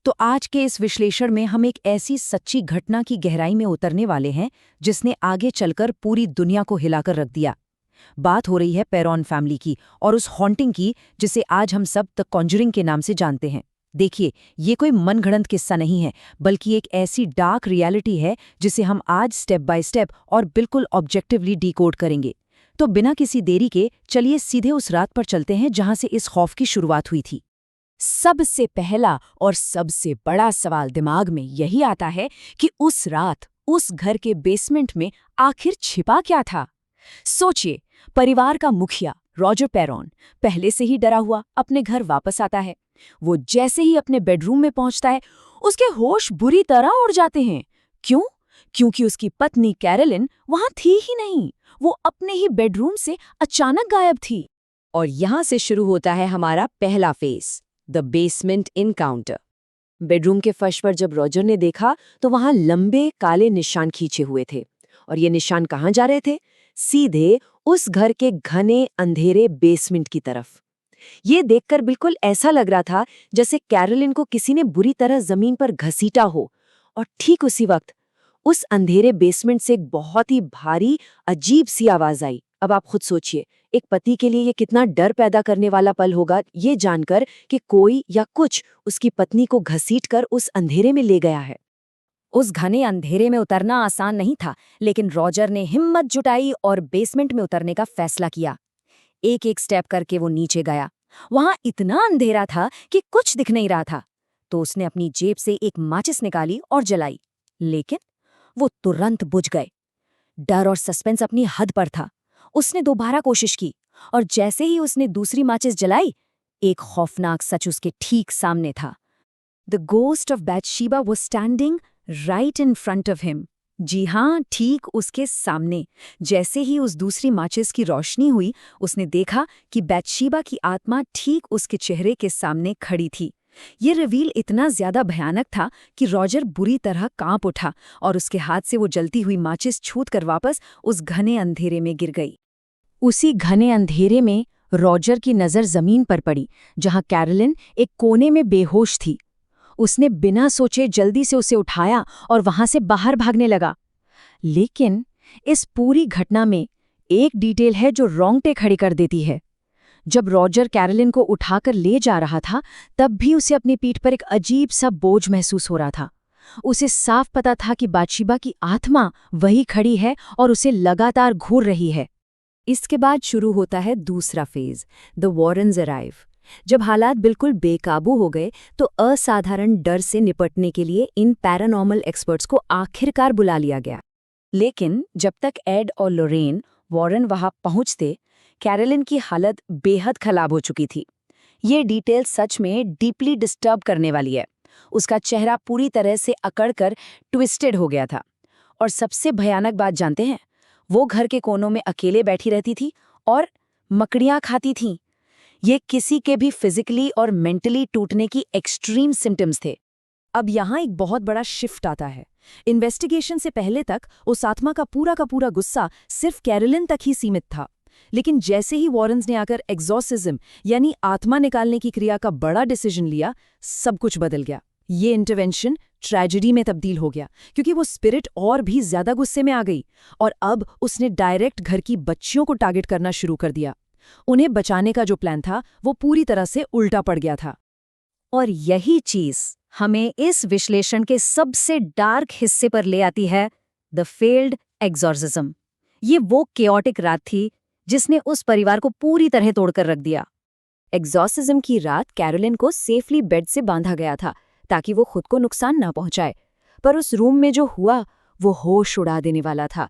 तो आज के इस विश्लेषण में हम एक ऐसी सच्ची घटना की गहराई में उतरने वाले हैं जिसने आगे चलकर पूरी दुनिया को हिलाकर रख दिया। बात हो रही है पेरॉन फैमिली की और उस हॉन्टिंग की जिसे आज हम सब द कॉन्जरिंग के नाम से जानते हैं। देखिए, ये कोई मनगढ़ंत किस्सा नहीं है, बल्कि एक ऐसी डार्क रियलिटी है जिसे हम आज स्टेप बाय स्टेप और बिल्कुल ऑब्जेक्टिवली डिकोड करेंगे। तो बिना किसी देरी के चलिए सीधे उस रात पर चलते हैं जहां से इस खौफ की शुरुआत हुई थी। सबसे पहला और सबसे बड़ा सवाल दिमाग में यही आता है कि उस रात उस घर के बेसमेंट में आखिर छिपा क्या था। सोचिए, परिवार का मुखिया रॉजर पेरॉन पहले से ही डरा हुआ अपने घर वापस आता है। वो जैसे ही अपने बेडरूम में पहुंचता है, उसके होश बुरी तरह उड़ जाते हैं। क्यों? क्योंकि उसकी पत्नी कैरोलिन वहां थी ही नहीं। वो अपने ही बेडरूम से अचानक गायब थी। और यहां से शुरू होता है हमारा पहला face, the basement encounter. Bedroom के फर्श पर जब रॉजर ने देखा तो वहां लंबे काले निशान खींचे हुए थे। और ये निशान कहाँ जा रहे थे? सीधे उस घर के घने अंधेरे बेसमेंट की तरफ। ये देखकर बिल्कुल ऐसा लग रहा था जैसे कैरोलिन को किसी ने बुरी तरह जमीन पर घसीटा हो। और ठीक उसी वक्त उस अंधेरे बेसमेंट से एक बहुत ही भारी अजीब सी आवाज आई। अब आप खुद सोचिए, एक पति के लिए ये कितना डर पैदा करने वाला पल होगा, ये जानकर कि कोई या कुछ उसकी पत्नी को घसीटकर उस अंधेरे में ले गया है। उस घने अंधेरे में उतरना आसान नहीं था, लेकिन रॉजर ने हिम्मत जुटाई और बेसमेंट में उतरने का फैसला किया। एक एक स्टेप करके वो नीचे गया। वहां इतना अंधेरा था कि कुछ दिख नहीं रहा था। तो उसने अपनी जेब से एक माचिस निकाली और जलाई, लेकिन वो तुरंत बुझ गए। डर और सस्पेंस अपनी हद पर था। उसने दोबारा कोशिश की और जैसे ही उसने दूसरी माचिस जलाई, एक खौफनाक सच उसके ठीक सामने था। The ghost of Bathsheba was standing right in front of him. जी हाँ, ठीक उसके सामने। जैसे ही उस दूसरी माचिस की रोशनी हुई, उसने देखा कि बैथशेबा की आत्मा ठीक उसके चेहरे के सामने खड़ी थी। ये रिवील इतना ज्यादा भयानक था कि रॉजर बुरी तरह कांप उठा और उसके हाथ से वो जलती हुई माचिस छूट कर वापस उस घने अंधेरे में गिर गई। उसी घने अंधेरे में रॉजर की नज़र जमीन पर पड़ी, जहां कैरोलिन एक कोने में बेहोश थी। उसने बिना सोचे जल्दी से उसे उठाया और वहां से बाहर भागने लगा। लेकिन इस पूरी घटना में एक डिटेल है जो रोंगटे खड़ी कर देती है। जब रॉजर कैरोलिन को उठाकर ले जा रहा था, तब भी उसे अपनी पीठ पर एक अजीब सा बोझ महसूस हो रहा था। उसे साफ पता था कि बैथशेबा की आत्मा वही खड़ी है और उसे लगातार घूर रही है। इसके बाद शुरू होता है दूसरा फेज, द वॉरेन्स अराइव। जब हालात बिल्कुल बेकाबू हो गए तो असाधारण डर से निपटने के लिए इन पैरानॉर्मल एक्सपर्ट्स को आखिरकार बुला लिया गया। लेकिन जब तक एड और लोरेन वॉरेन वहां पहुंचते, कैरोलिन की हालत बेहद खराब हो चुकी थी। ये डिटेल सच में डीपली डिस्टर्ब करने वाली है। उसका चेहरा पूरी तरह से अकड़कर ट्विस्टेड हो गया था। और सबसे भयानक बात जानते हैं? वो घर के कोनों में अकेले बैठी रहती थी और मकड़ियां खाती थीं। ये किसी के भी फिजिकली और मेंटली टूटने की एक्सट्रीम सिम्टम्स थे। अब यहाँ एक बहुत बड़ा शिफ्ट आता है। इन्वेस्टिगेशन से पहले तक उस आत्मा का पूरा गुस्सा सिर्फ कैरोलिन तक ही सीमित था। लेकिन जैसे ही वॉरेन्स ने आकर एग्जॉर्सिज्म यानी आत्मा निकालने की क्रिया का बड़ा डिसीजन लिया, सब कुछ बदल गया। ये इंटरवेंशन ट्रेजेडी में तब्दील हो गया, क्योंकि वो स्पिरिट और भी ज्यादा गुस्से में आ गई और अब उसने डायरेक्ट घर की बच्चियों को टारगेट करना शुरू कर दिया। उन्हें बचाने का जो प्लान था वो पूरी तरह से उल्टा पड़ गया था। और यही चीज हमें इस विश्लेषण के सबसे डार्क हिस्से पर ले आती है, द फेल्ड एग्जॉर्सिज्म। ये वो केओटिक रात थी जिसने उस परिवार को पूरी तरह तोड़कर रख दिया। एग्जॉर्सिज्म की रात कैरोलिन को सेफली बेड से बांधा गया था ताकि वो खुद को नुकसान ना पहुंचाए, पर उस रूम में जो हुआ वो होश उड़ा देने वाला था।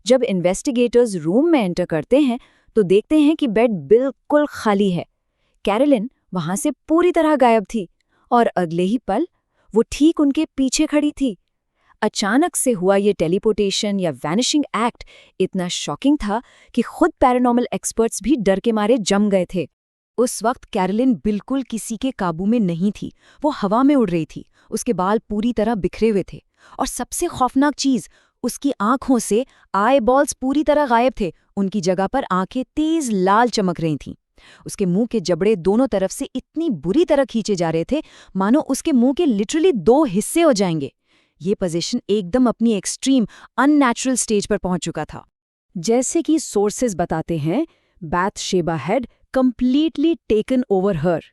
जब इन्वेस्टिगेटर्स रूम में एंटर करते हैं तो देखते हैं कि बेड बिल्कुल खाली है। कैरोलिन वहां से पूरी तरह गायब थी और अगले ही पल वो ठीक उनके पीछे खड़ी थी। अचानक से हुआ ये टेलीपोर्टेशन या वैनिशिंग एक्ट इतना शॉकिंग था कि खुद पैरानॉर्मल एक्सपर्ट्स भी डर के मारे जम गए थे। उस वक्त कैरोलिन बिल्कुल किसी के काबू में नहीं थी। वो हवा में उड़ रही थी, उसके बाल पूरी तरह बिखरे हुए थे और सबसे खौफनाक चीज, उसकी आंखों से आई बॉल्स पूरी तरह गायब थे। उनकी जगह पर आंखें तेज लाल चमक रही थीं। उसके मुंह के जबड़े दोनों तरफ से इतनी बुरी तरह खींचे जा रहे थे मानो उसके मुंह के लिटरली 2 हिस्से हो जाएंगे। ये पोजीशन एकदम अपनी एक्सट्रीम अननेचुरल स्टेज पर पहुंच चुका था। जैसे कि सोर्सेज बताते हैं, Bathsheba had completely taken over her.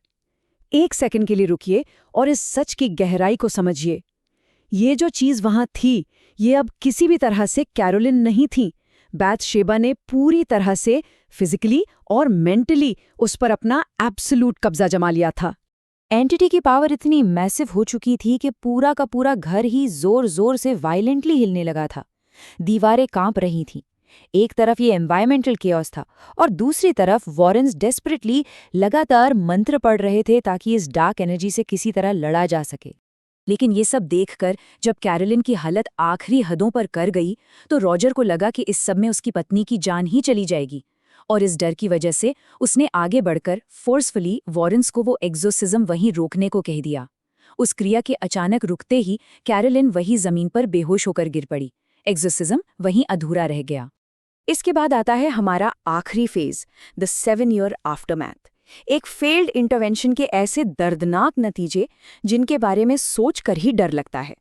एक सेकंड के लिए रुकिए और इस सच की गहराई को समझिए। ये जो चीज वहां थी, ये अब किसी भी तरह से कैरोलिन नहीं थी। बैथशेबा ने पूरी तरह से फिजिकली और मेंटली उस पर अपना एब्सोल्यूट कब्जा जमा लिया था। एंटिटी की पावर इतनी मैसिव हो चुकी थी कि पूरा का पूरा घर ही जोर जोर से वायलेंटली हिलने लगा था। दीवारें कांप रही थीं। एक तरफ ये एनवायरमेंटल केओस था और दूसरी तरफ वॉरेन्स डेस्परेटली लगातार मंत्र पढ़ रहे थे ताकि इस डार्क एनर्जी से किसी तरह लड़ा जा सके। लेकिन ये सब देखकर जब कैरोलिन की हालत आखिरी हदों पर कर गई तो रॉजर को लगा कि इस सब में उसकी पत्नी की जान ही चली जाएगी, और इस डर की वजह से उसने आगे बढ़कर फोर्सफुली वॉरेन्स को वो एक्सोर्सिज्म वहीं रोकने को कह दिया। उस क्रिया के अचानक रुकते ही कैरोलिन वहीं जमीन पर बेहोश होकर गिर पड़ी। एक्सोर्सिज्म वहीं अधूरा रह गया। इसके बाद आता है हमारा आखिरी फेज, द 7 ईयर आफ्टरमैथ। एक फेल्ड इंटरवेंशन के ऐसे दर्दनाक नतीजे जिनके बारे में सोचकर ही डर लगता है।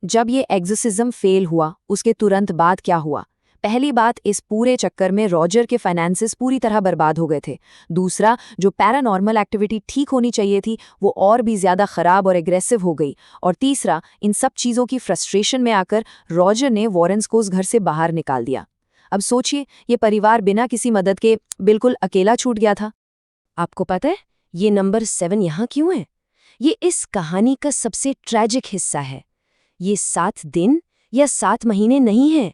जब ये एक्सोर्सिज्म फेल हुआ, उसके तुरंत बाद क्या हुआ? पहली बात, इस पूरे चक्कर में रॉजर के फाइनेंसेस पूरी तरह बर्बाद हो गए थे। दूसरा, जो पैरानॉर्मल एक्टिविटी ठीक होनी चाहिए थी वो और भी ज्यादा खराब और एग्रेसिव हो गई। और तीसरा, इन सब चीजों की फ्रस्ट्रेशन में आकर रॉजर ने वॉरेन्स को उस घर से बाहर निकाल दिया। अब सोचिए, ये परिवार बिना किसी मदद के बिल्कुल अकेला छूट गया था। आपको पता है ये नंबर 7 यहाँ क्यों है? ये इस कहानी का सबसे ट्रैजिक हिस्सा है। ये 7 दिन या 7 महीने नहीं हैं,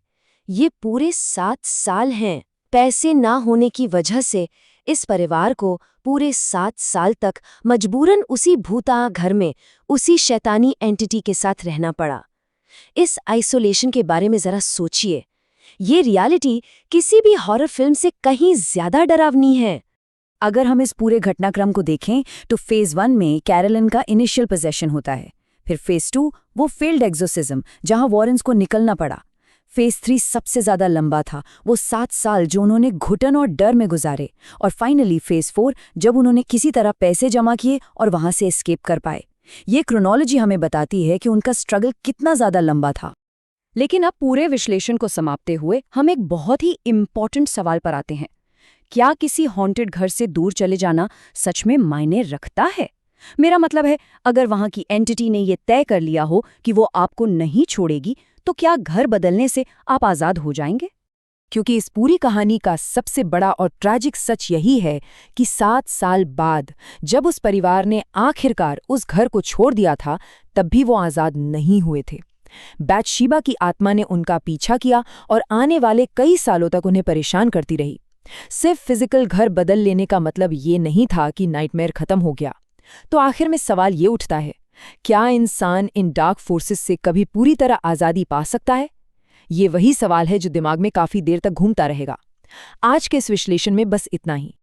ये पूरे 7 साल हैं। पैसे ना होने की वजह से इस परिवार को पूरे 7 साल तक मजबूरन उसी भूता घर में उसी शैतानी एंटिटी के साथ रहना पड़ा। इस आइसोलेशन के बारे में जरा सोचिए। ये रियलिटी किसी भी हॉरर फिल्म से कहीं ज्यादा डरावनी है। अगर हम इस पूरे घटनाक्रम को देखें तो फेज 1 में कैरोलिन का इनिशियल पोजेशन होता है। फिर फेज 2 वो फेल्ड एक्सोर्सिज्म जहां वॉरेन्स को निकलना पड़ा। फेज 3 सबसे ज्यादा लंबा था, वो 7 साल जो उन्होंने घुटन और डर में गुजारे। और फाइनली फेज 4 जब उन्होंने किसी तरह पैसे जमा किए और वहां से एस्केप कर पाए। ये क्रोनोलॉजी हमें बताती है कि उनका स्ट्रगल कितना ज्यादा लंबा था। लेकिन अब पूरे विश्लेषण को समाप्ते हुए हम एक बहुत ही इम्पॉर्टेंट सवाल पर आते हैं। क्या किसी हॉन्टेड घर से दूर चले जाना सच में मायने रखता है? मेरा मतलब है, अगर वहां की एंटिटी ने ये तय कर लिया हो कि वो आपको नहीं छोड़ेगी, तो क्या घर बदलने से आप आजाद हो जाएंगे? क्योंकि इस पूरी कहानी का सबसे बड़ा और ट्रैजिक सच यही है कि 7 साल बाद जब उस परिवार ने आखिरकार उस घर को छोड़ दिया था, तब भी वो आजाद नहीं हुए थे। बैथशेबा की आत्मा ने उनका पीछा किया और आने वाले कई सालों तक उन्हें परेशान करती रही। सिर्फ फिजिकल घर बदल लेने का मतलब ये नहीं था कि नाइटमेयर खत्म हो गया। तो आखिर में सवाल ये उठता है, क्या इंसान इन डार्क फोर्सेस से कभी पूरी तरह आज़ादी पा सकता है? ये वही सवाल है जो दिमाग में काफी देर तक घूमता रहेगा। आज के इस विश्लेषण में बस इतना ही।